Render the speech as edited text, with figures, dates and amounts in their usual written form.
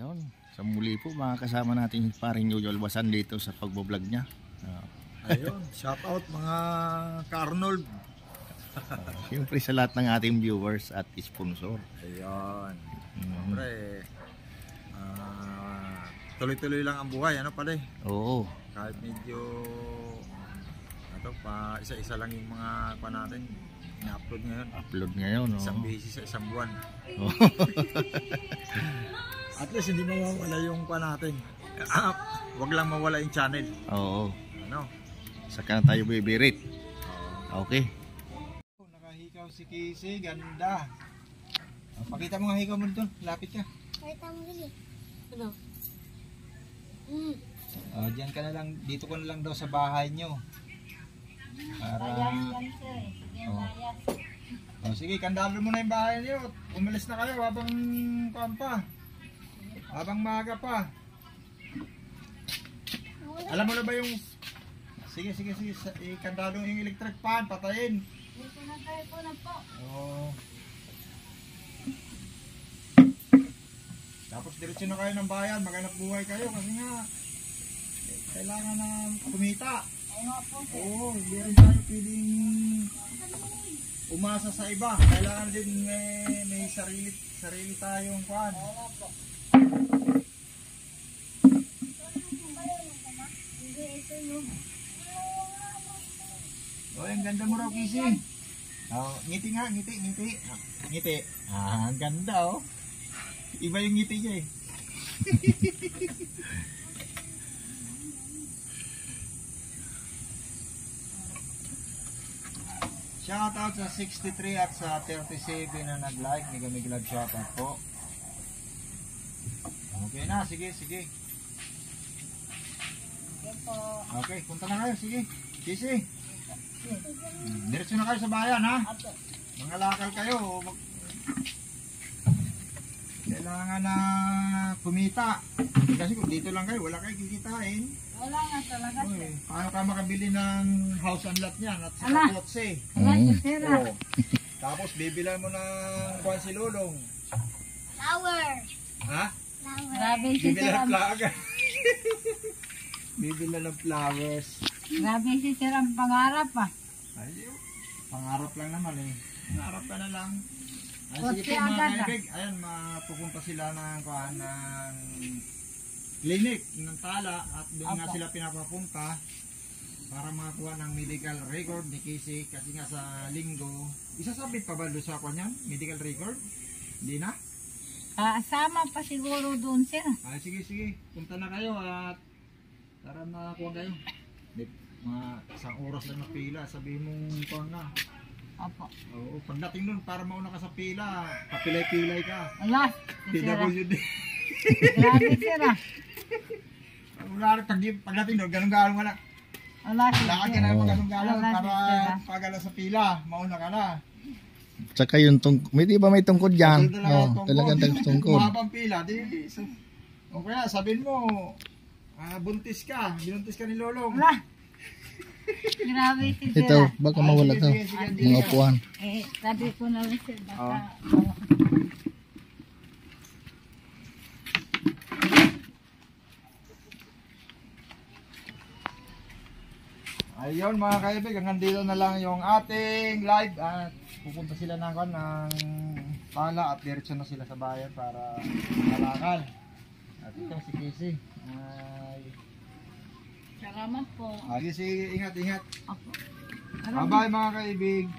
Ayun, sa muli po makakasama natin yung paring Jojo Albasan dito sa pagbablog niya. Ayun, shout out mga ka-Arnold. Siyempre sa lahat ng ating viewers at sponsor. Ayun. Siyempre, tuloy-tuloy lang ang buhay, ano pala eh. Oo. Kahit medyo pa isa-isa lang yung mga pa natin i-upload ngayon. Upload ngayon, no? Isang beses sa isang buwan. Oh. At least hindi mawawala yung pa natin. Wag lang mawala yung channel. Oo. Ano? Saka na tayo bibirit. Okay. Nakahikaw si Casey, ganda. Pakita mo nga hikaw mo doon, lapit ka. Pakita mo dali. Ano? Diyan ka na lang, dito ko na lang daw sa bahay nyo. Para... sige, kandalo mo na yung bahay nyo. Umalis na kayo habang kampa. Habang maaga pa. Alam mo na ba yung... Sige. Kandalo yung electric fan, patayin. Dito na tayo po na po. Tapos diretso na kayo ng bayan, maghanap buhay kayo kasi nga kailangan na kumita. Oo, hindi rin tayo pwedeng umasa sa iba. Kailangan din may sarili tayong kuhan. Ang ganda mo raw, Kisi. Ngiti nga, ngiti. Ngiti. Ang ganda oh. Iba yung ngiti niya eh. Shoutout sa 63 at sa 37 na nag-like. Mig shoutout po. Okay na, sige. Okay, punta na kayo, sige. Kisi. Diretso na kayo sa bayan, ha? Mga lakal kayo. Kailangan na kumita. Kasi kung dito lang kayo, wala kayo kikitain. Wala nga talaga. Paano ka makabili ng house and lot niyan at sa kotse? Tapos bibilan mo ng kuwan si Lulong. Flower. Ha? Grabe si Bibilan ng plaga. Bibilan ng flowers. Grabe si Sir ang pangarap ah. Ay, pangarap lang naman eh. Pangarap ka na lang. Ay, sige Kotse po mga agad, kaibig. Ayan, mapupunta sila ng kuwan ng clinic ng Tala at doon nga sila pinapapunta para makakuha ng medical record ni Casey kasi nga sa linggo. Isasabit pa ba doon sa kuwan yan? Medical record? Hindi na? Sama pa siguro doon sir. Ay, sige. Punta na kayo at para makakuha kayo. Mga isang oras lang na pila. Sabihin mong kuwan na. Opo. Oo, pagdating doon para mauna ka sa pila, papilay-pilay ka. Alas, PWD. grabe sir ah. Pagdating doon, ganun-galong ka na. Alas, Lakad ka na ganun-galong para pagala sa pila, mauna ka na. Tsaka yung tungkod. Di ba may tungkod dyan? Talagang tungkod. Mahabang pila. O kaya sabihin mo, buntis ka ni Lolong. Alas. Grabe si sir. Ito, baka mawala to. Mga upuan. Sabi ko na rin sir, baka... Ayun mga kaibig, hanggang dito na lang yung ating live at pupunta sila ng Tala at diretso na sila sa bayan para malakal. At ito si Casey. Salamat po. Casey, ingat. Opo. Bye bye mga kaibig.